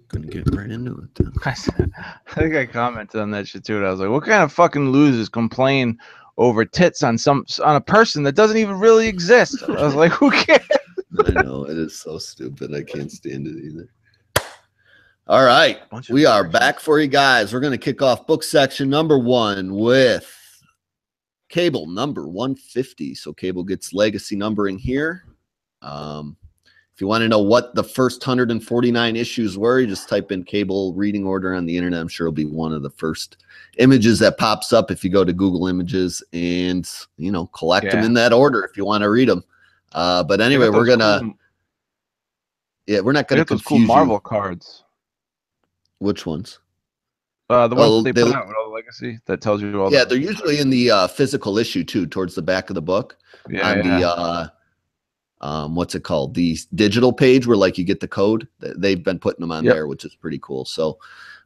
Gonna get right into it then. I think I commented on that shit too. And I was like, what kind of fucking losers complain over tits on a person that doesn't even really exist? I was like, who cares? I know, it is so stupid. I can't stand it either. All right, Bunch of we are virgins. back for you guys. We're going to kick off book section number 1 with Cable number 150. So Cable gets legacy numbering here. If you want to know what the first 149 issues were, you just type in Cable reading order on the internet. I'm sure it'll be one of the first images that pops up if you go to Google Images and, you know, collect them in that order if you want to read them. But anyway, we're going to, we're not going to confuse cool Marvel cards. Which ones? The ones they put out with all the legacy that tells you all. Yeah, they're usually in the physical issue too, towards the back of the book. Yeah, on the what's it called? The digital page where like you get the code. They've been putting them on there, which is pretty cool. So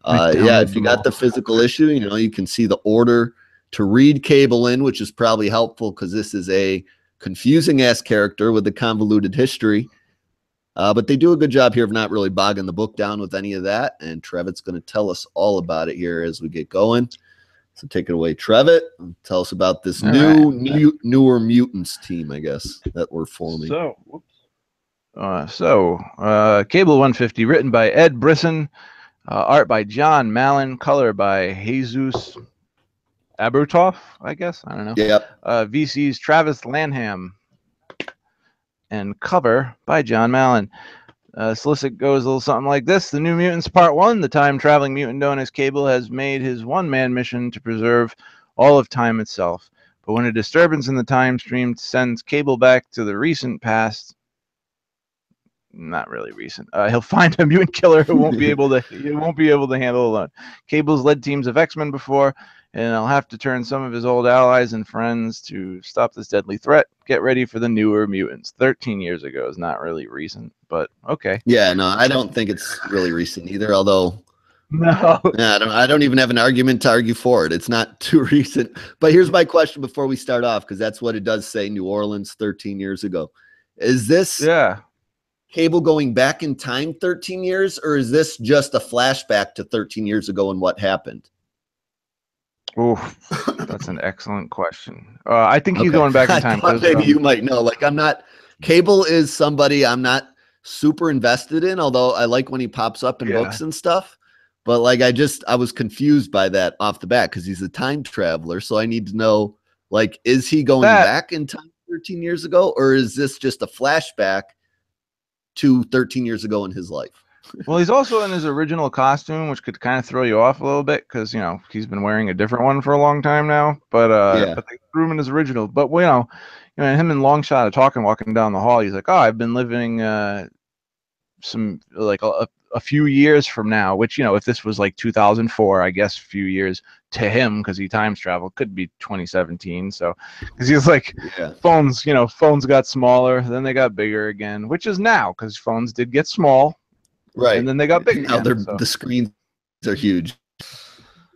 yeah, if you got the physical issue, you know, you can see the order to read Cable in, which is probably helpful because this is a confusing ass character with a convoluted history. But they do a good job here of not really bogging the book down with any of that. And Trevitt's going to tell us all about it here as we get going. So take it away, Trevitt. Tell us about this newer mutants team, I guess, that we're forming. Cable 150, written by Ed Brisson, art by John Mallon, color by Jesus Aburtoff, I guess. I don't know. Yep. VC's Travis Lanham. And cover by John Mallon. Solicit goes a little something like this. The New Mutants Part 1. The time-traveling mutant known as Cable has made his one-man mission to preserve all of time itself. But when a disturbance in the time stream sends Cable back to the recent past, not really recent, he'll find a mutant killer who won't be able to handle alone. Cable's led teams of X-Men before, and I'll have to turn some of his old allies and friends to stop this deadly threat. Get ready for the newer mutants. 13 years ago is not really recent, but okay. Yeah, no, I don't think it's really recent either, although no. Yeah, I don't even have an argument to argue for it. It's not too recent. But here's my question before we start off, because that's what it does say, New Orleans 13 years ago. Is this Cable going back in time 13 years, or is this just a flashback to 13 years ago and what happened? Oh, that's an excellent question. I think he's going back in time. Maybe you might know. Like, I'm not. Cable is somebody I'm not super invested in, although I like when he pops up in books and stuff. But like, I was confused by that off the bat because he's a time traveler. So I need to know, like, is he going back in time 13 years ago, or is this just a flashback to 13 years ago in his life? Well, he's also in his original costume, which could kind of throw you off a little bit because, you know, he's been wearing a different one for a long time now. But but they threw him in his original. But, you know, him and Longshot are talking, walking down the hall. He's like, oh, I've been living some, like, a few years from now, which, you know, if this was like 2004, I guess a few years to him because he times traveled, could be 2017. So, because he's like, phones, you know, phones got smaller, then they got bigger again, which is now because phones did get small. Right. And then they got big. Now the screens are huge.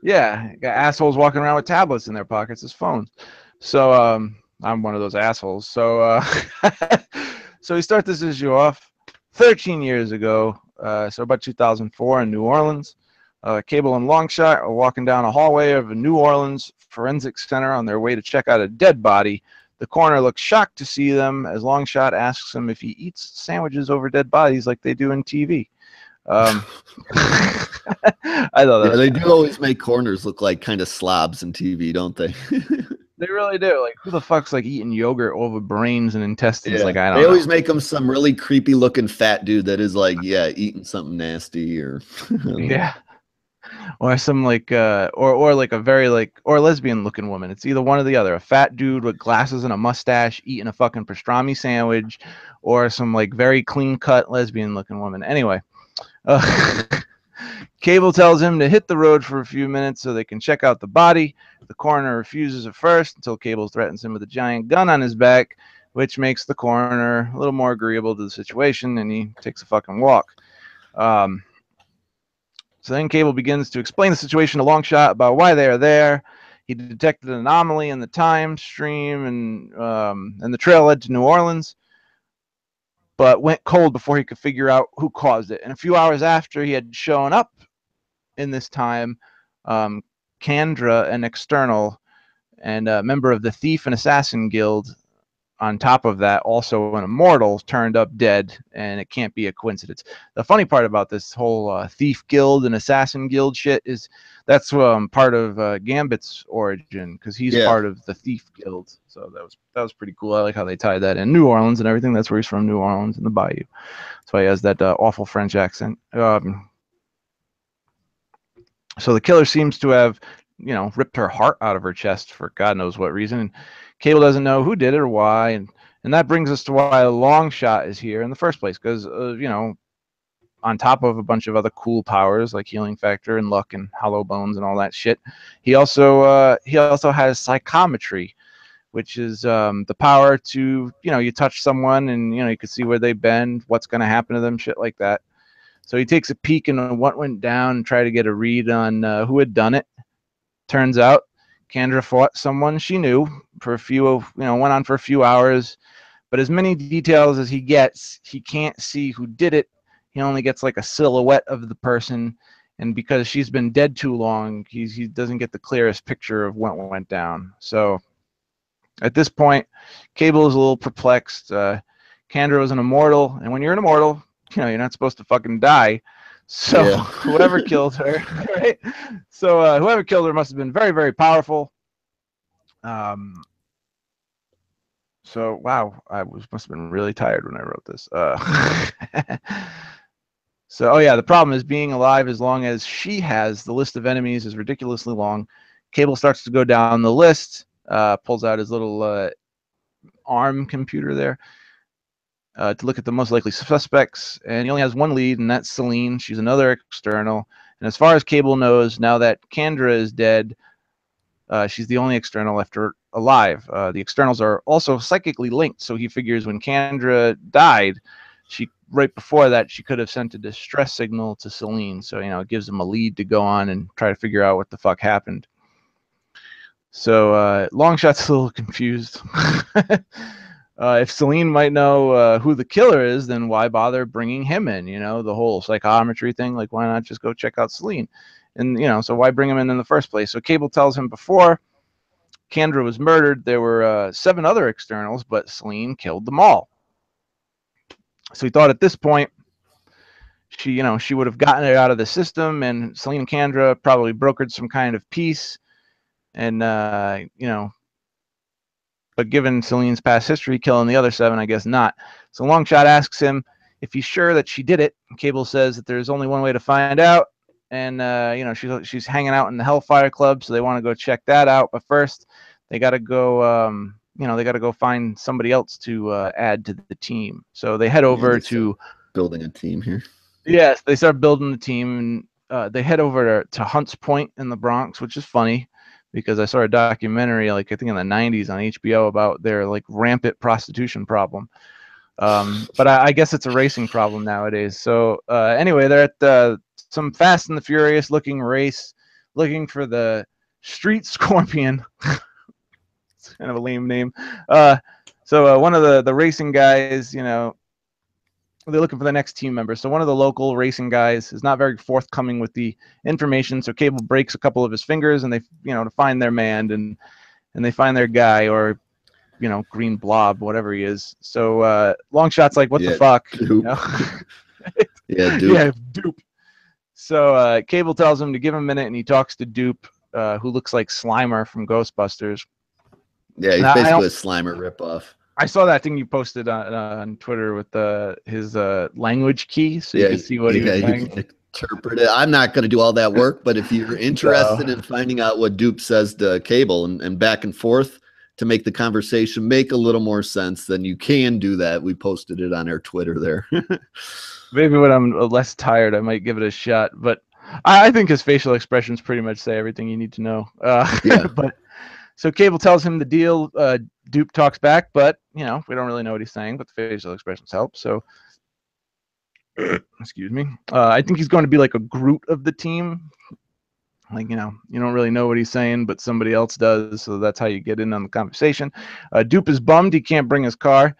Yeah. Got assholes walking around with tablets in their pockets as phones. So I'm one of those assholes. So so we start this issue off 13 years ago. So about 2004 in New Orleans. Cable and Longshot are walking down a hallway of a New Orleans forensic center on their way to check out a dead body. The coroner looks shocked to see them as Longshot asks him if he eats sandwiches over dead bodies like they do in TV. I thought that they do always make coroners look like kind of slobs in TV, don't they? They really do. Like, who the fuck's like eating yogurt over brains and intestines? Like, I don't know. They always make them some really creepy looking fat dude that is like, eating something nasty or or some like or like a very like or lesbian looking woman. It's either one or the other. A fat dude with glasses and a mustache eating a fucking pastrami sandwich, or some like very clean cut lesbian looking woman. Anyway. Cable tells him to hit the road for a few minutes so they can check out the body. The coroner refuses at first until Cable threatens him with a giant gun on his back, which makes the coroner a little more agreeable to the situation, and he takes a fucking walk. So then Cable begins to explain the situation to Longshot about why they are there. He detected an anomaly in the time stream, and the trail led to New Orleans. but went cold before he could figure out who caused it. And a few hours after he had shown up in this time, Kandra, an external and a member of the Thief and Assassin Guild, on top of that, also an immortal, turned up dead, and it can't be a coincidence. The funny part about this whole Thief Guild and Assassin Guild shit is that's part of Gambit's origin, because he's part of the Thief Guild. So that was pretty cool. I like how they tied that in. New Orleans and everything. That's where he's from, New Orleans in the Bayou. That's why he has that awful French accent. So the killer seems to have, ripped her heart out of her chest for God knows what reason. And Cable doesn't know who did it or why. And that brings us to why Longshot is here in the first place. Because, on top of a bunch of other cool powers like Healing Factor and Luck and Hollow Bones and all that shit, he also has Psychometry, which is the power to, you touch someone and, you can see where they've been, what's going to happen to them, shit like that. So he takes a peek into what went down and try to get a read on who had done it. Turns out Kandra fought someone she knew for a few, went on for a few hours. But as many details as he gets, he can't see who did it. He only gets like a silhouette of the person. And because she's been dead too long, he doesn't get the clearest picture of what went down. So at this point, Cable is a little perplexed. Kandra was an immortal. And when you're an immortal, you're not supposed to fucking die. So whoever killed her, right? So whoever killed her must have been very, very powerful. So wow, must have been really tired when I wrote this. So the problem is being alive as long as she has. The list of enemies is ridiculously long. Cable starts to go down the list, pulls out his little ARM computer there. To look at the most likely suspects, and he only has one lead, and that's Celine. She's another external, and as far as Cable knows, now that Kandra is dead, she's the only external left alive. The externals are also psychically linked, so he figures when Kandra died, right before that, she could have sent a distress signal to Celine, so it gives him a lead to go on and try to figure out what the fuck happened. So Longshot's a little confused. If Celine might know who the killer is, then why bother bringing him in? The whole psychometry thing. Like, why not just go check out Celine? And, so why bring him in the first place? So Cable tells him before Kandra was murdered, there were 7 other externals, but Celine killed them all. So he thought at this point, she would have gotten it out of the system, and Celine and Kandra probably brokered some kind of peace. And, but given Celine's past history killing the other 7, I guess not. So Longshot asks him if he's sure that she did it. Cable says that there's only one way to find out. And, she's hanging out in the Hellfire Club, so they want to go check that out. But first, they got to go, they got to go find somebody else to add to the team. So they head over to building a team here. Yes, they start building the team. And they head over to Hunts Point in the Bronx, which is funny, because I saw a documentary, like I think in the 90s on HBO, about their like rampant prostitution problem. But I guess it's a racing problem nowadays. So anyway, they're at some Fast and the Furious looking race, looking for the Street Scorpion. It's kind of a lame name. So one of the racing guys, they're looking for the next team member. So one of the local racing guys is not very forthcoming with the information. So Cable breaks a couple of his fingers, and they, to find their man, and they find their guy, or, Green Blob, whatever he is. So Longshot's like, what the fuck? Yeah, Dupe. Yeah, Dupe. So Cable tells him to give him a minute, and he talks to Dupe, who looks like Slimer from Ghostbusters. Yeah, he's basically a Slimer ripoff. I saw that thing you posted on Twitter with his language key, so you can see what he was saying. You can interpret it. I'm not going to do all that work, but if you're interested in finding out what Dupe says to Cable and back and forth to make the conversation make a little more sense, then you can do that. We posted it on our Twitter there. Maybe when I'm less tired, I might give it a shot, but I think his facial expressions pretty much say everything you need to know. But so Cable tells him the deal. Dupe talks back, but we don't really know what he's saying, but the facial expressions help. So excuse me. I think he's going to be like a Groot of the team. Like, you don't really know what he's saying, but somebody else does. So that's how you get in on the conversation. Dupe is bummed he can't bring his car,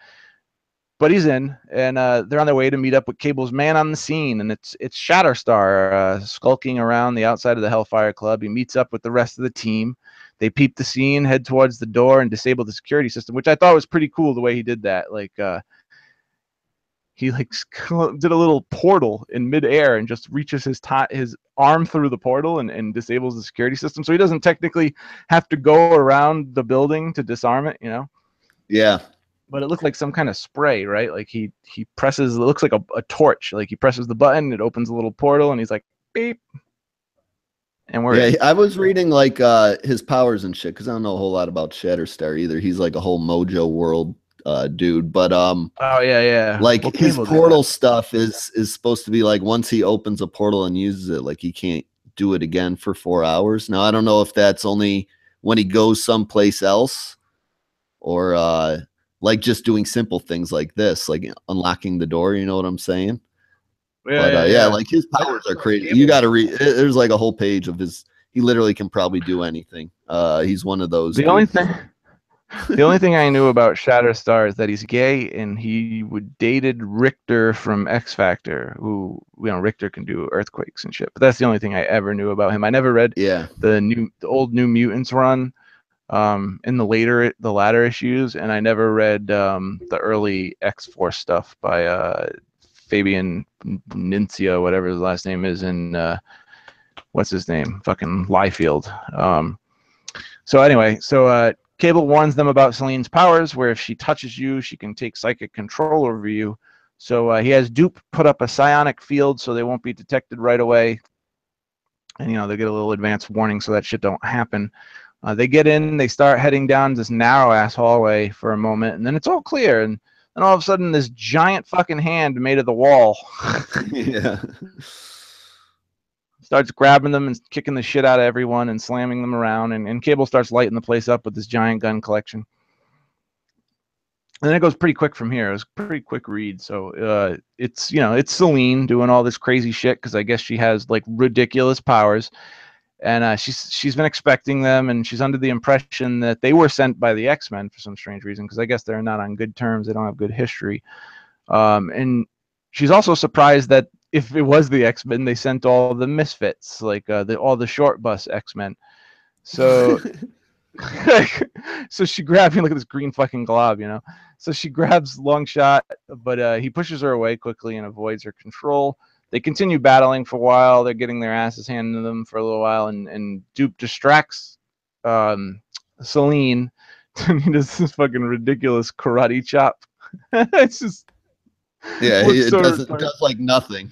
but he's in, and they're on their way to meet up with Cable's man on the scene, and it's Shatterstar skulking around the outside of the Hellfire Club. He meets up with the rest of the team. They peep the scene, head towards the door, and disable the security system, which I thought was pretty cool the way he did that. Like he like did a little portal in midair and just reaches his arm through the portal and disables the security system. So he doesn't technically have to go around the building to disarm it, you know? Yeah. But it looked like some kind of spray, right? Like he presses, it looks like a torch. Like he presses the button, it opens a little portal, and he's like, beep. And we're I was reading like his powers and shit, because I don't know a whole lot about Shatterstar either. He's like a whole Mojo World dude, but oh yeah, like his portal stuff is supposed to be like once he opens a portal and uses it, like he can't do it again for 4 hours. Now I don't know if that's only when he goes someplace else, or like just doing simple things like this, like unlocking the door, you know what I'm saying? Yeah, like his powers are crazy. You got to read. There's like a whole page of his. He literally can probably do anything. He's one of those. The only thing I knew about Shatterstar is that he's gay, and he would dated Richter from X Factor, who, you know, Richter can do earthquakes and shit. But that's the only thing I ever knew about him. I never read the old New Mutants run in the latter issues, and I never read the early X-Force stuff by Fabian Nunzio, whatever his last name is, and what's his name? Fucking Liefeld. So anyway, Cable warns them about Selene's powers, where if she touches you, she can take psychic control over you. So he has Dupe put up a psionic field so they won't be detected right away. And, you know, they get a little advance warning so that shit don't happen. They get in, they start heading down this narrow-ass hallway for a moment, and then it's all clear. And then all of a sudden, this giant fucking hand made of the wall starts grabbing them and kicking the shit out of everyone and slamming them around. And Cable starts lighting the place up with this giant gun collection. And then it goes pretty quick from here. It was a pretty quick read. So it's, you know, it's Selene doing all this crazy shit because I guess she has like ridiculous powers. And she's been expecting them, and she's under the impression that they were sent by the X-Men for some strange reason, because I guess they're not on good terms. They don't have good history. And she's also surprised that if it was the X-Men, they sent all the misfits, like all the short bus X-Men. So, so she grabs, look at this green fucking glob, you know. So she grabs Longshot, but he pushes her away quickly and avoids her control. They continue battling for a while. They're getting their asses handed to them for a little while, and Dupe distracts Selene. He does this fucking ridiculous karate chop. It's just it does like nothing.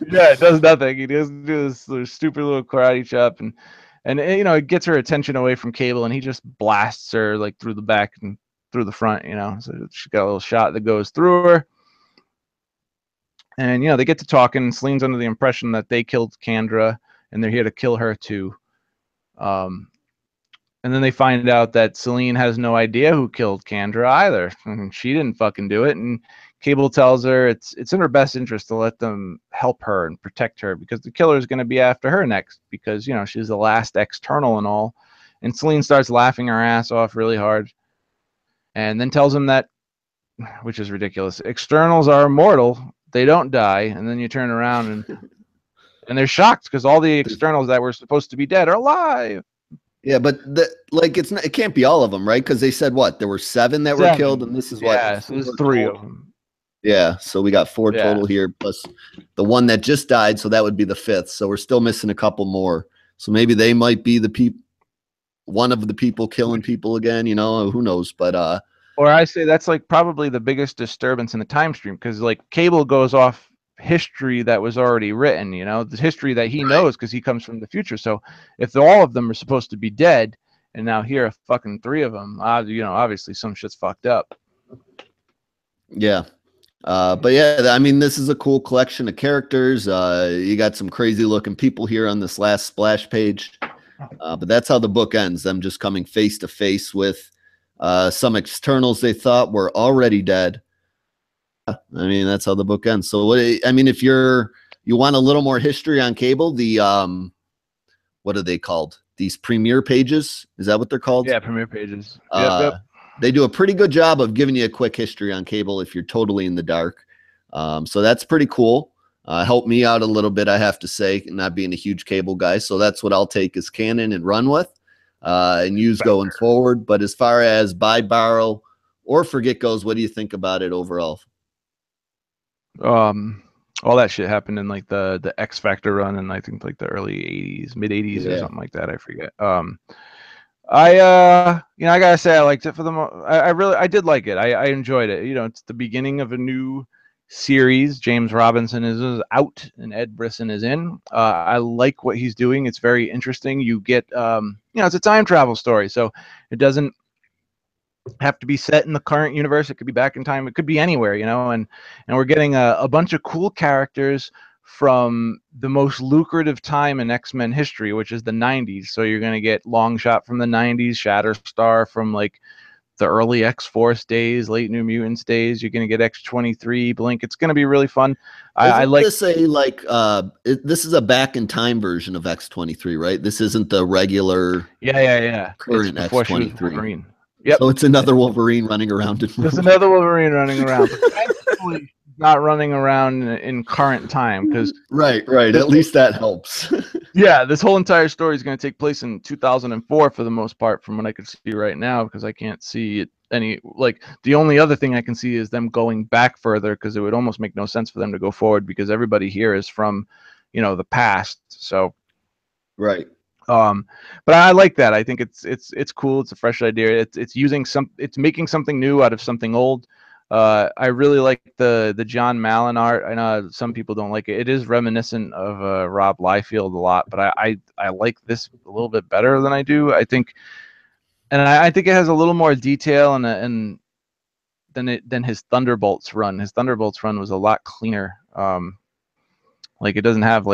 Yeah, it does nothing. He does do this stupid little karate chop, and you know, it gets her attention away from Cable, and he just blasts her like through the back and through the front, you know. So she got a little shot that goes through her. And, you know, they get to talking, and Selene's under the impression that they killed Kandra, and they're here to kill her too. And then they find out that Selene has no idea who killed Kandra either. And she didn't fucking do it. And Cable tells her it's in her best interest to let them help her and protect her, because the killer is going to be after her next, because, you know, she's the last external and all. And Selene starts laughing her ass off really hard, and then tells him that, which is ridiculous, externals are immortal. They don't die. And then you turn around and they're shocked because all the externals that were supposed to be dead are alive. Yeah, but it can't be all of them, right? Because they said what, there were 7 that were killed, and this is what? Yeah, so there's 3 of them. Yeah, so we got 4 total here, plus the one that just died, so that would be the 5th. So we're still missing a couple more. So maybe they might be one of the people killing people again. You know, who knows? But or I say that's like probably the biggest disturbance in the time stream, because like Cable goes off history that was already written, you know, the history that he knows because he comes from the future. So if all of them are supposed to be dead, and now here are fucking 3 of them, you know, obviously some shit's fucked up. Yeah. But yeah, I mean, this is a cool collection of characters. You got some crazy looking people here on this last splash page. But that's how the book ends, them just coming face to face with some externals they thought were already dead. I mean, that's how the book ends. So I mean, if you want a little more history on Cable, the what are they called? These premiere pages? Is that what they're called? Yeah, premiere pages. Yep. they do a pretty good job of giving you a quick history on cable if you're totally in the dark. So that's pretty cool. Helped me out a little bit, I have to say, not being a huge cable guy. So that's what I'll take as canon and run with and use going forward. But as far as buy, borrow, or forget goes, what do you think about it overall? All that shit happened in like the X Factor run in I think like the early 80s, mid 80s or something like that. I forget. I gotta say I liked it for the I did like it. I enjoyed it. It's the beginning of a new series. James Robinson is out and Ed Brisson is in. I like what he's doing. It's very interesting. You get it's a time travel story, so it doesn't have to be set in the current universe. It could be back in time. It could be anywhere, and we're getting a bunch of cool characters from the most lucrative time in X-Men history, which is the 90s. So you're going to get Longshot from the 90s, Shatterstar from like the early X-Force days, late New Mutants days. You're going to get X-23, Blink. It's going to be really fun. I like this this is a back in time version of X-23, right? This isn't the regular current X-23. Yep. So it's another Wolverine running around. There's another Wolverine running around. Thankfully, not running around in current time because right. At least that helps. Yeah, this whole entire story is going to take place in 2004 for the most part, from what I can see right now, because I can't see it the only other thing I can see is them going back further, because it would almost make no sense for them to go forward because everybody here is from, the past. So, right. But I like that. I think it's cool. It's a fresh idea. It's making something new out of something old. I really like the John Mallon art. I know some people don't like it. It is reminiscent of Rob Liefeld a lot, but I like this a little bit better than I do. I think it has a little more detail and than his Thunderbolts run. His Thunderbolts run was a lot cleaner. It doesn't have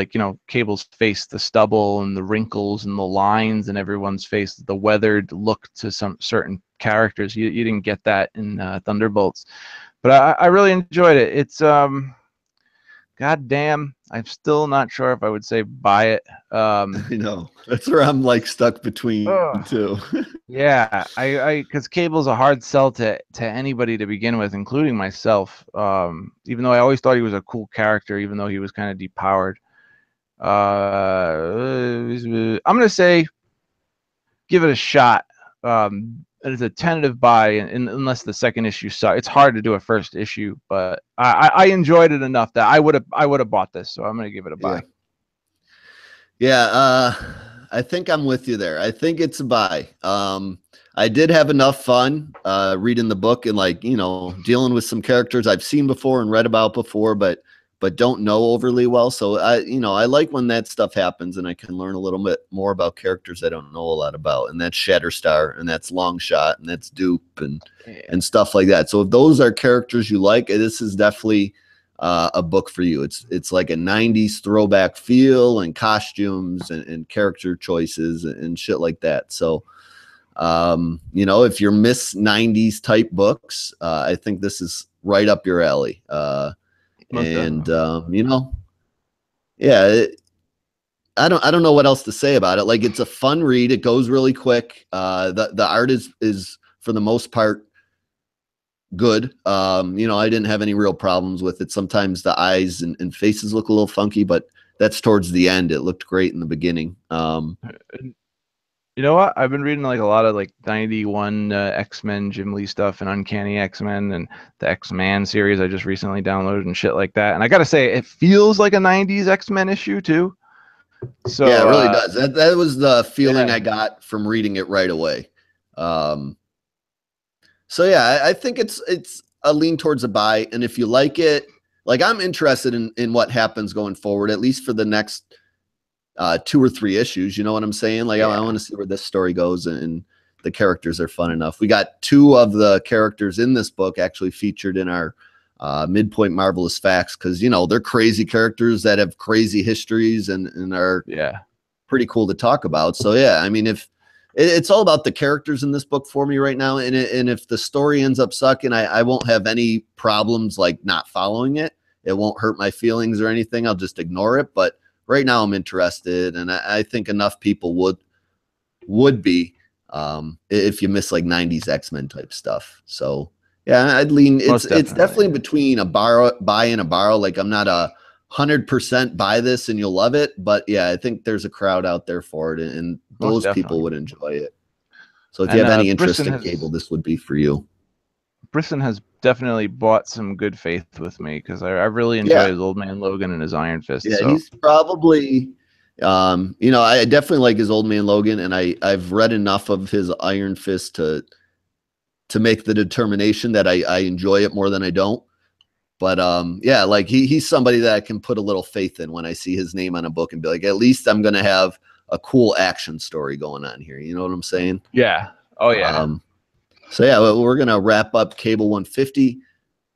Cable's face, the stubble and the wrinkles and the lines in everyone's face, the weathered look to some certain characters. You didn't get that in Thunderbolts, but I really enjoyed it. It's goddamn, I'm still not sure if I would say buy it. That's where I'm stuck between two. Yeah, because Cable's a hard sell to anybody to begin with, including myself. Even though I always thought he was a cool character, even though he was kind of depowered. I'm gonna say, give it a shot. It's a tentative buy, unless the second issue sucks. It's hard to do a first issue, but I enjoyed it enough that I would have bought this. So I'm gonna give it a buy. Yeah. I think I'm with you there. I think it's a buy. I did have enough fun reading the book and dealing with some characters I've seen before and read about before, but don't know overly well. So I like when that stuff happens and I can learn a little bit more about characters I don't know a lot about. And that's Shatterstar, and that's Longshot, and that's Dupe, and stuff like that. So if those are characters you like, this is definitely a book for you. It's like a 90s throwback feel and costumes and character choices and shit like that. So, if you're miss 90s type books, I think this is right up your alley. I don't know what else to say about it. It's a fun read. It goes really quick. The art is for the most part good. I didn't have any real problems with it. Sometimes the eyes and faces look a little funky, but that's towards the end. It looked great in the beginning. You know what? I've been reading a lot of 91 X-Men Jim Lee stuff and Uncanny X-Men and the X-Man series I just recently downloaded and shit like that. And I gotta say, it feels like a 90s X-Men issue too. So yeah, it really does. That was the feeling I got from reading it right away. So yeah, I think it's a lean towards a buy. And if you like it, I'm interested in what happens going forward, at least for the next 2 or 3 issues. You know what I'm saying? I want to see where this story goes, and the characters are fun enough. We got 2 of the characters in this book actually featured in our Midpoint Marvelous Facts, because they're crazy characters that have crazy histories and are pretty cool to talk about. So yeah, I mean, if it's all about the characters in this book for me right now, and if the story ends up sucking, I won't have any problems not following it. It won't hurt my feelings or anything. I'll just ignore it. But right now I'm interested, and I think enough people would be. if you miss like 90s X-Men type stuff. So yeah, I'd lean. It's definitely between a buy and a borrow. Like I'm not 100% buy this and you'll love it, but yeah, I think there's a crowd out there for it, and those people would enjoy it. So if you have any interest in Cable, this would be for you. Brisson has definitely bought some good faith with me because I really enjoy his Old Man Logan and his Iron Fist. Yeah, so he's probably, you know, I definitely like his Old Man Logan, and I've read enough of his Iron Fist to make the determination that I enjoy it more than I don't. But yeah, like he's somebody that I can put a little faith in when I see his name on a book and be like, at least I'm gonna have a cool action story going on here. You know what I'm saying? Yeah. Oh yeah. So yeah, we're gonna wrap up Cable 150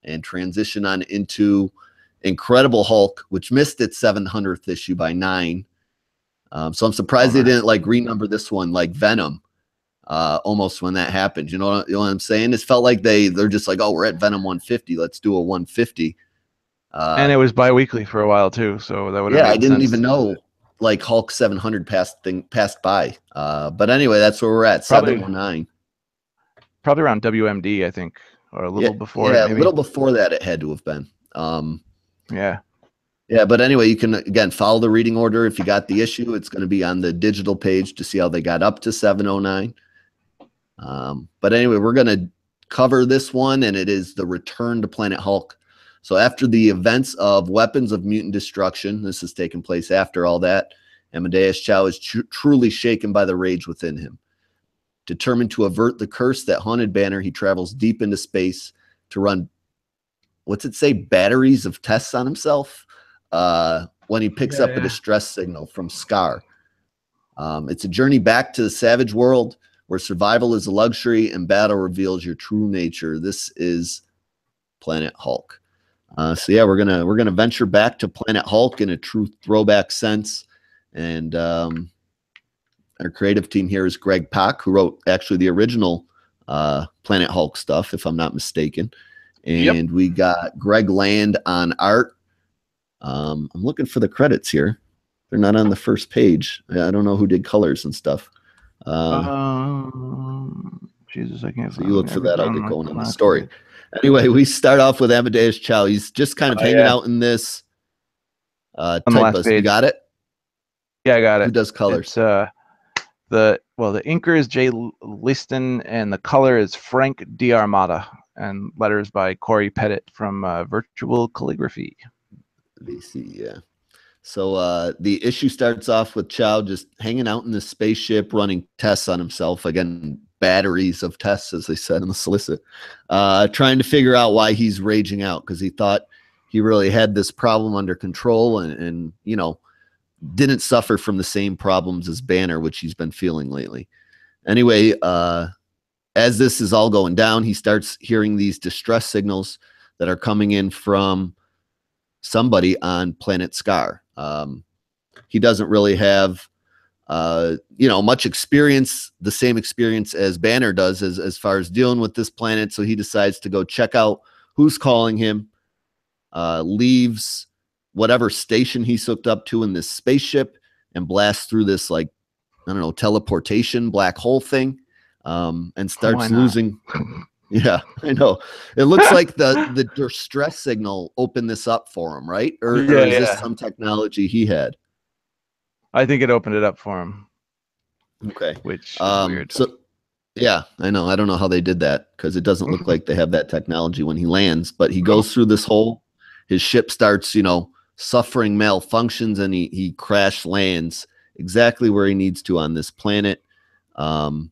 and transition on into Incredible Hulk, which missed its 700th issue by 9. So I'm surprised they didn't like renumber this one like Venom. Almost when that happened, you know what I'm saying? It felt like they're just like, oh, we're at Venom 150, let's do a 150. And it was bi-weekly for a while too, so that would have I didn't even know like Hulk 700 passed by. But anyway, that's where we're at. 709. Probably around WMD, I think, or a little before. Yeah, maybe. A little before that it had to have been. Yeah, but anyway, you can again follow the reading order. If you got the issue, it's going to be on the digital page to see how they got up to 709. But anyway, we're going to cover this one, and it is the return to Planet Hulk. So after the events of Weapons of Mutant Destruction, this has taken place after all that, Amadeus Cho is truly shaken by the rage within him. Determined to avert the curse that haunted Banner, he travels deep into space to run, what's it say, batteries of tests on himself when he picks up a distress signal from Scar. It's a journey back to the savage world where survival is a luxury and battle reveals your true nature. This is Planet Hulk. So yeah, we're gonna venture back to Planet Hulk in a true throwback sense, and our creative team here is Greg Pak, who wrote actually the original Planet Hulk stuff, if I'm not mistaken, and we got Greg Land on art. I'm looking for the credits here; they're not on the first page. I don't know who did colors and stuff. Jesus, I can't. So you look for that. I'll get going on the story. Anyway, we start off with Amadeus Cho. He's just kind of hanging out in this typos. You got it? Yeah, I got it. Who does colors? It's, the inker is Jay Liston, and the color is Frank D'Armata, and letters by Corey Pettit from Virtual Calligraphy. VC, yeah. So the issue starts off with Chow just hanging out in the spaceship, running tests on himself. Again, batteries of tests, as they said in the solicit, trying to figure out why he's raging out, because he thought he really had this problem under control and you know, didn't suffer from the same problems as Banner, which he's been feeling lately. Anyway, as this is all going down, he starts hearing these distress signals that are coming in from somebody on Planet Scar. He doesn't really have you know, much experience, the same experience as Banner does as far as dealing with this planet. So he decides to go check out who's calling him, leaves whatever station he's hooked up to in this spaceship and blasts through this, like, I don't know, teleportation black hole thing, and starts losing. Yeah, I know. It looks like the distress signal opened this up for him, right? Or is this some technology he had? I think it opened it up for him. Okay. Which is weird. So, yeah, I know. I don't know how they did that, because it doesn't look like they have that technology when he lands. But he goes through this hole. His ship starts, you know, suffering malfunctions, and he crash lands exactly where he needs to on this planet. And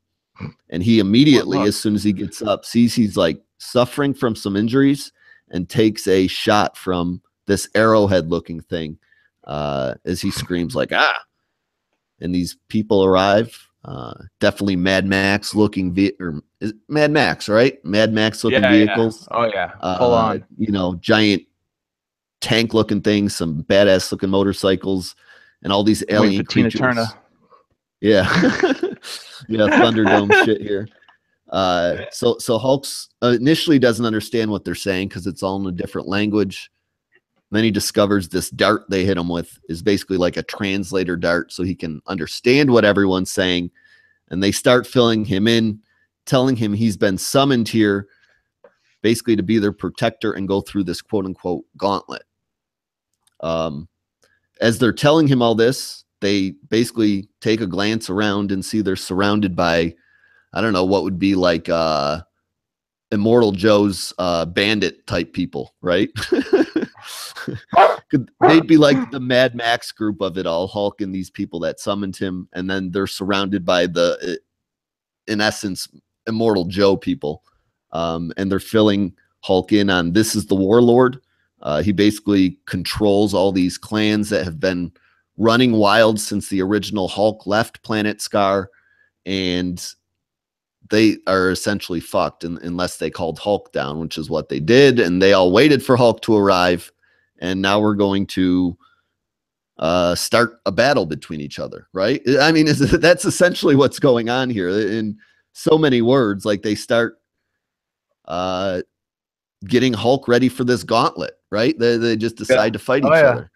he immediately, as soon as he gets up, sees he's like suffering from some injuries and takes a shot from this arrowhead looking thing as he screams like, ah. And these people arrive. Definitely Mad Max looking Mad Max, right? Mad Max looking vehicles. Yeah. Oh yeah, full on. You know, giant tank looking things, some badass looking motorcycles, and all these alien creatures. Tina Turner. Yeah. Yeah, Thunderdome shit here. So Hulk's initially doesn't understand what they're saying because it's all in a different language. Then he discovers this dart they hit him with is basically like a translator dart, so he can understand what everyone's saying, and they start filling him in, telling him he's been summoned here basically to be their protector and go through this quote unquote gauntlet. As they're telling him all this, they basically take a glance around and see they're surrounded by, I don't know, what would be like Immortal Joe's bandit type people, right? They'd be like the Mad Max group of it all, Hulk and these people that summoned him, and then they're surrounded by the, in essence, Immortal Joe people, and they're filling Hulk in on this is the warlord. He basically controls all these clans that have been running wild since the original Hulk left Planet Scar, and they are essentially fucked unless they called Hulk down, which is what they did, and they all waited for Hulk to arrive, and now we're going to start a battle between each other, right? I mean, that's essentially what's going on here in so many words. Like, they start getting Hulk ready for this gauntlet, right? They just decide to fight each other.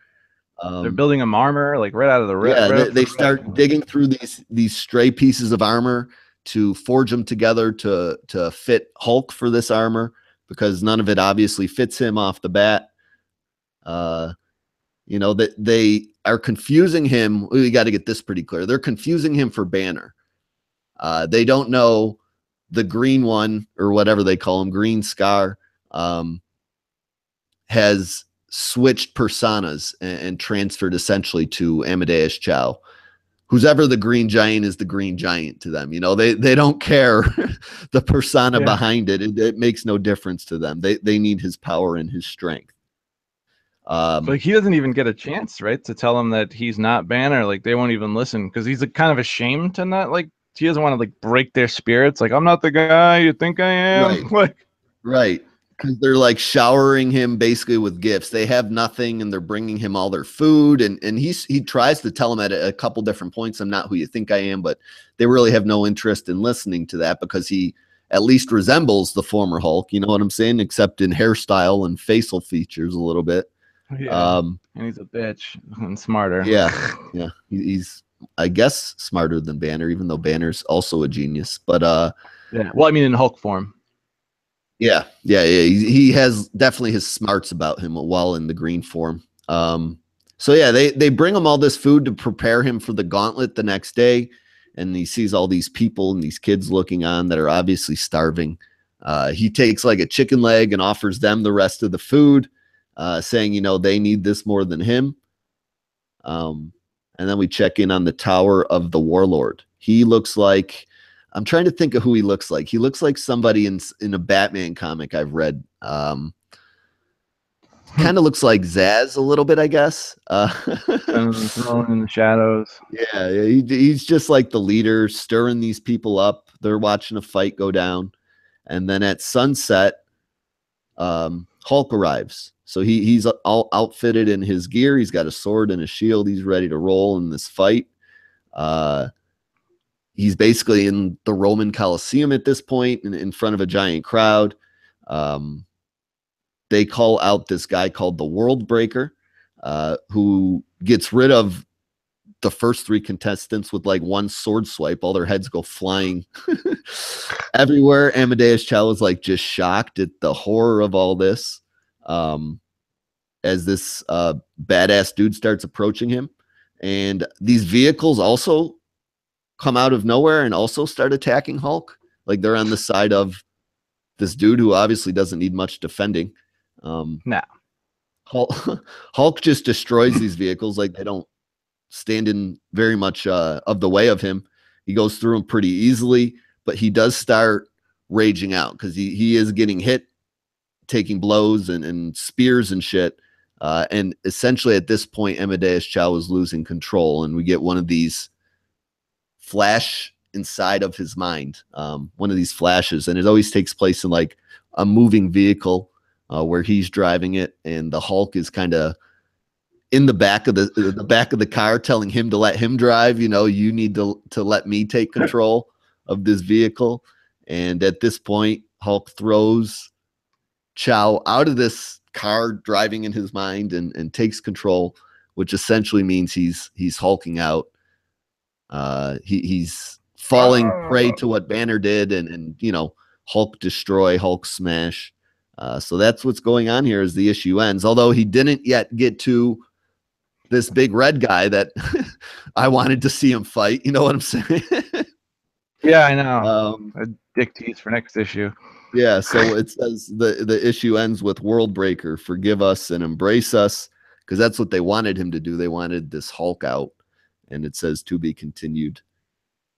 They're building him armor, like right out of the rip. Yeah, they start digging through these stray pieces of armor to forge them together to fit Hulk for this armor, because none of it obviously fits him off the bat. You know, that they are confusing him. We got to get this pretty clear. They're confusing him for Banner. They don't know the green one, or whatever they call him, Green Scar, has switched personas and transferred essentially to Amadeus Cho. Who's ever the Green Giant is the Green Giant to them. You know, they don't care the persona behind it. It makes no difference to them. They need his power and his strength. Like, he doesn't even get a chance, right, to tell him that he's not Banner. Like, they won't even listen because he's like kind of ashamed to not, like, he doesn't want to like break their spirits. Like, I'm not the guy you think I am. Right. Right. Because they're like showering him basically with gifts. They have nothing, and they're bringing him all their food. And he tries to tell them at a couple different points, I'm not who you think I am, but they really have no interest in listening to that, because he at least resembles the former Hulk. You know what I'm saying? Except in hairstyle and facial features a little bit. Yeah. And he's a bitch and smarter. Yeah. Yeah. He's, I guess, smarter than Banner, even though Banner's also a genius. But yeah. Well, I mean, in Hulk form. Yeah. He has definitely his smarts about him while in the green form. So yeah, they bring him all this food to prepare him for the gauntlet the next day, and he sees all these people and these kids looking on that are obviously starving. He takes like a chicken leg and offers them the rest of the food, saying, you know, they need this more than him. And then we check in on the Tower of the Warlord. He looks like, I'm trying to think of who he looks like. He looks like somebody in a Batman comic I've read. Kind of looks like Zaz a little bit, I guess. Thrown in the shadows. Yeah, he's just like the leader, stirring these people up. They're watching a fight go down. And then at sunset, Hulk arrives. So he's all outfitted in his gear. He's got a sword and a shield. He's ready to roll in this fight. He's basically in the Roman Colosseum at this point, in front of a giant crowd. They call out this guy called the World Breaker, who gets rid of the first three contestants with like one sword swipe. All their heads go flying everywhere. Amadeus Cho is like just shocked at the horror of all this, as this badass dude starts approaching him. And these vehicles also come out of nowhere and also start attacking Hulk. Like, they're on the side of this dude who obviously doesn't need much defending. No. Hulk just destroys these vehicles. Like, they don't stand in very much of the way of him. He goes through them pretty easily, but he does start raging out because he is getting hit, taking blows and spears and shit. And essentially at this point, Amadeus Cho is losing control, and we get one of these flash inside of his mind, one of these flashes, and it always takes place in like a moving vehicle where he's driving it, and the Hulk is kind of in the back of the car telling him to let him drive. You know, you need to let me take control of this vehicle. And at this point, Hulk throws Cho out of this car driving in his mind and takes control, which essentially means he's hulking out. He's falling prey to what Banner did, and you know, Hulk destroy, Hulk smash. So that's what's going on here as the issue ends. Although he didn't yet get to this big red guy that I wanted to see him fight. You know what I'm saying? Yeah, I know. Dick tease for next issue. Yeah, so it says the issue ends with World Breaker, forgive us and embrace us, because that's what they wanted him to do. They wanted this Hulk out, and it says to be continued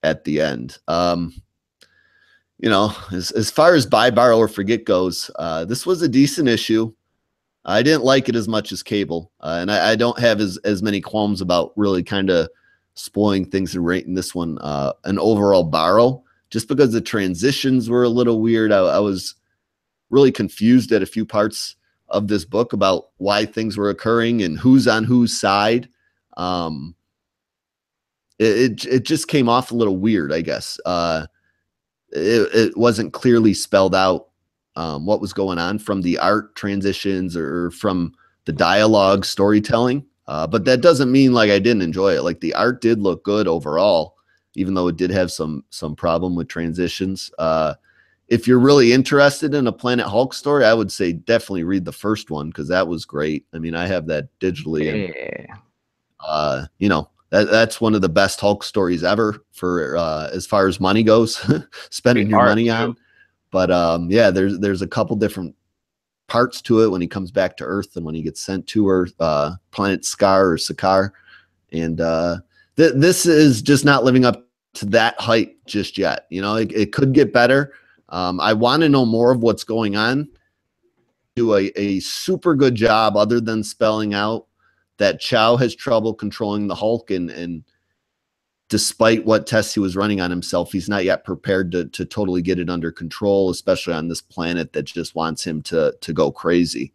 at the end. You know, as far as buy, borrow, or forget goes, this was a decent issue. I didn't like it as much as Cable, and I don't have as many qualms about really kind of spoiling things and rating this one an overall borrow, just because the transitions were a little weird. I was really confused at a few parts of this book about why things were occurring and who's on whose side. It just came off a little weird, I guess. It wasn't clearly spelled out what was going on from the art transitions or from the dialogue storytelling. But that doesn't mean like I didn't enjoy it. Like the art did look good overall, even though it did have some problem with transitions. If you're really interested in a Planet Hulk story, I would say definitely read the first one, because that was great. I mean, I have that digitally. Yeah. And, you know, that's one of the best Hulk stories ever for as far as money goes, spending your money on. But yeah, there's a couple different parts to it when he comes back to Earth and when he gets sent to Earth, Planet Scar or Sakaar. And this is just not living up to that hype just yet. You know, it could get better. I want to know more of what's going on. Do a super good job, other than spelling out that Chow has trouble controlling the Hulk, and despite what tests he was running on himself, he's not yet prepared to totally get it under control, especially on this planet that just wants him to go crazy.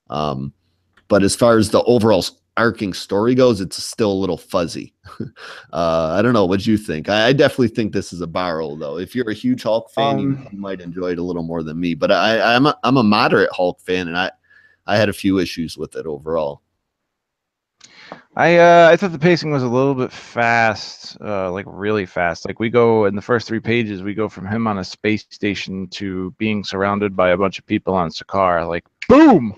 But as far as the overall arcing story goes, it's still a little fuzzy. I don't know. What do you think? I definitely think this is a borrow, though. If you're a huge Hulk fan, you might enjoy it a little more than me. But I'm a moderate Hulk fan, and I had a few issues with it overall. I thought the pacing was a little bit fast, like really fast. Like we go in the first 3 pages, we go from him on a space station to being surrounded by a bunch of people on Sakaar. Like boom,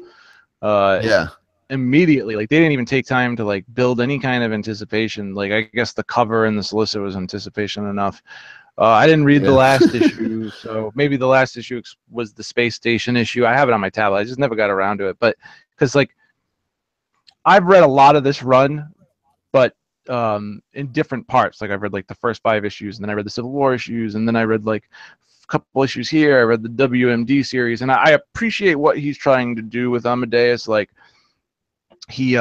yeah, immediately. Like they didn't even take time to like build any kind of anticipation. Like I guess the cover and the solicit was anticipation enough. I didn't read the last issue, so maybe the last issue was the space station issue. I have it on my tablet. I just never got around to it, but because like I've read a lot of this run, but in different parts. Like I've read like the first 5 issues, and then I read the Civil War issues, and then I read like a couple issues here. I read the WMD series, and I appreciate what he's trying to do with Amadeus. Like he's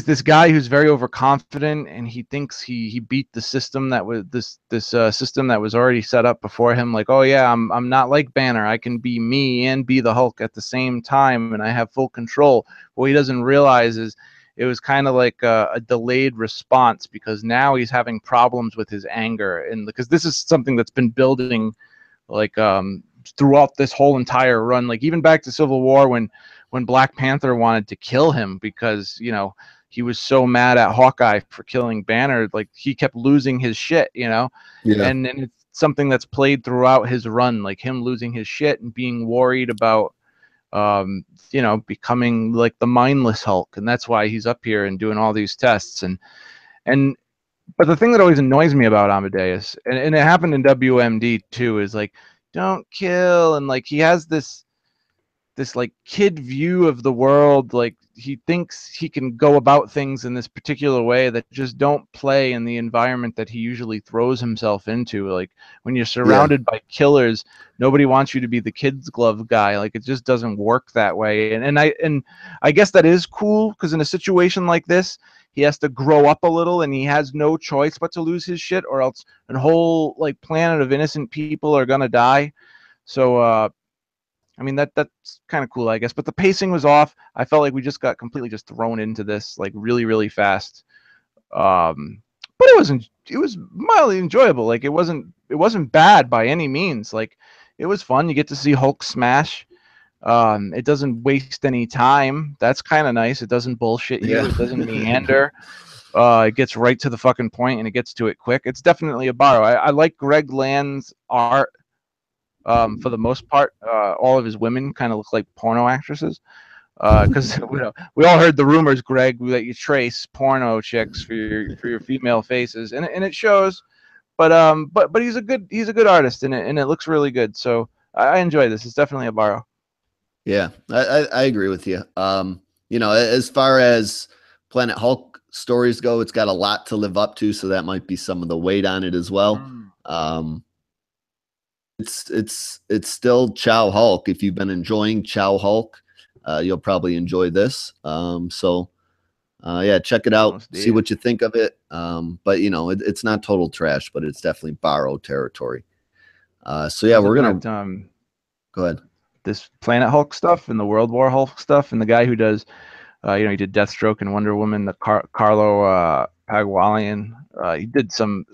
this guy who's very overconfident, and he thinks he beat the system that was this system that was already set up before him. Like, oh yeah, I'm not like Banner. I can be me and be the Hulk at the same time, and I have full control. What he doesn't realize is it was kind of like a delayed response, because now he's having problems with his anger, and because this is something that's been building like throughout this whole entire run. Like even back to Civil War, when Black Panther wanted to kill him because, you know, he was so mad at Hawkeye for killing Banner. Like he kept losing his shit, you know. Yeah. And it's something that's played throughout his run, like him losing his shit and being worried about you know, becoming like the mindless Hulk. And that's why he's up here and doing all these tests. But the thing that always annoys me about Amadeus, and it happened in WMD too, is like, don't kill. And like he has this like kid view of the world. Like he thinks he can go about things in this particular way that just don't play in the environment that he usually throws himself into. Like when you're surrounded by killers, nobody wants you to be the kid's glove guy. Like it just doesn't work that way. And I guess that is cool, because in a situation like this, he has to grow up a little, and he has no choice but to lose his shit, or else a whole like planet of innocent people are gonna die. So I mean, that's kind of cool, I guess. But the pacing was off. I felt like we just got completely just thrown into this like really, really fast. But it was mildly enjoyable. Like it wasn't bad by any means. Like it was fun. You get to see Hulk smash. It doesn't waste any time. That's kind of nice. It doesn't bullshit you. It doesn't meander. It gets right to the fucking point and it gets to it quick. It's definitely a borrow. I like Greg Land's art. For the most part, all of his women kind of look like porno actresses. Because we all heard the rumors, Greg, that you trace porno chicks for your female faces, and it shows. But he's a good artist, and it looks really good. So I enjoy this. It's definitely a borrow. Yeah, I agree with you. As far as Planet Hulk stories go, it's got a lot to live up to, so that might be some of the weight on it as well. It's still Chow Hulk. If you've been enjoying Chow Hulk, you'll probably enjoy this. Yeah, check it out. See what you think of it. But it's not total trash, but it's definitely borrowed territory. So yeah, we're gonna go ahead. This Planet Hulk stuff and the World War Hulk stuff, and the guy who does, he did Deathstroke and Wonder Woman, the Carlo Pagwalian. He did some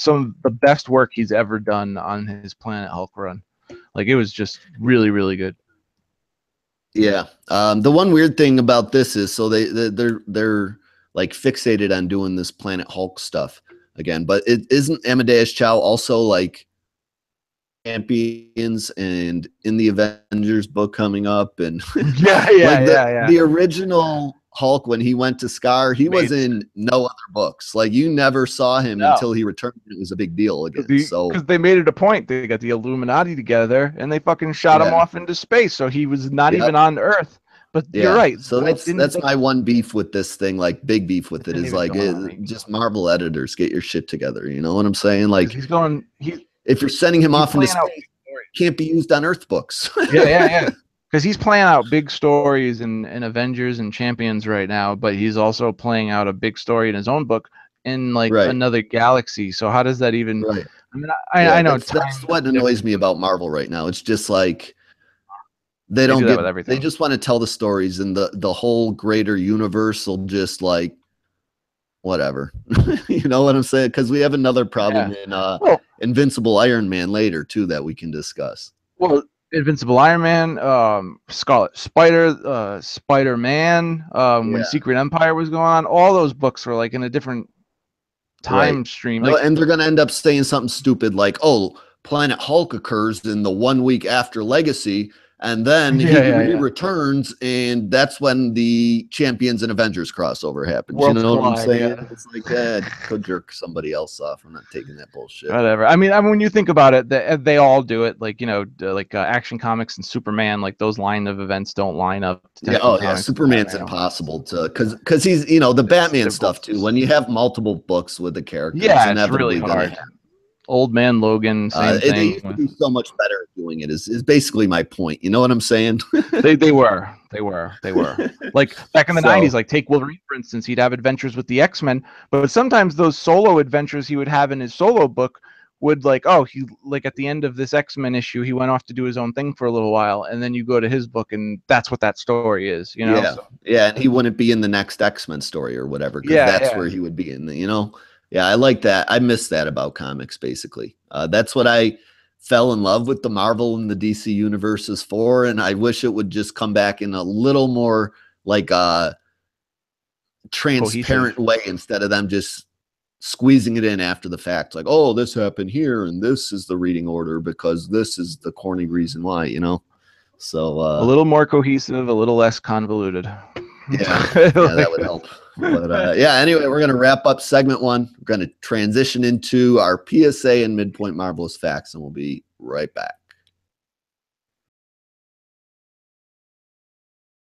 of the best work he's ever done on his Planet Hulk run. Like, it was just really, really good. Yeah. The one weird thing about this is, so they're like fixated on doing this Planet Hulk stuff again, but it isn't Amadeus Chow also like Champions and in the Avengers book coming up, and the original Hulk, when he went to Scar, he was in no other books. Like, you never saw him until he returned. It was a big deal again. Because they made it a point. They got the Illuminati together and they fucking shot him off into space, so he was not even on Earth. But you're right. So that's my one beef with this thing, like big beef with it, is like just Marvel editors, get your shit together. You know what I'm saying? Like, if you're sending him off into space, can't be used on Earth books. yeah. Because he's playing out big stories in Avengers and Champions right now, but he's also playing out a big story in his own book in another galaxy. So how does that even? Right. I mean, I know that's what annoys me about Marvel right now. It's just like they don't get everything. They just want to tell the stories, and the whole greater universe will just like whatever. You know what I'm saying? Because we have another problem in Invincible Iron Man later too that we can discuss. Well, Invincible Iron Man, Scarlet Spider, Spider-Man, when Secret Empire was going on, all those books were like in a different time stream. Like, and they're going to end up saying something stupid like, oh, Planet Hulk occurs in the 1 week after Legacy, and then he returns, and that's when the Champions and Avengers crossover happens. You know what I'm saying? It's like, go jerk somebody else off. I'm not taking that bullshit. Whatever. I mean, when you think about it, they all do it. Like, Action Comics and Superman, like those line of events don't line up. Superman's impossible to, because he's, the Batman stuff too. When you have multiple books with the characters, it's really hard. Old Man Logan, same thing. They used to be so much better at doing it. Is basically my point. You know what I'm saying? they were. Like back in the 90s, like take Wolverine for instance. He'd have adventures with the X-Men, but sometimes those solo adventures he would have in his solo book would like at the end of this X-Men issue, he went off to do his own thing for a little while, and then you go to his book, and that's what that story is. And he wouldn't be in the next X-Men story or whatever. That's where he would be in the. Yeah, I like that. I miss that about comics, basically. That's what I fell in love with the Marvel and the DC universes for, and I wish it would just come back in a little more like a transparent way instead of them just squeezing it in after the fact. Like, oh, this happened here, and this is the reading order because this is the corny reason why, So a little more cohesive, a little less convoluted. Yeah, that would help. But anyway, we're going to wrap up segment 1. We're going to transition into our PSA and Midpoint Marvelous Facts, and we'll be right back.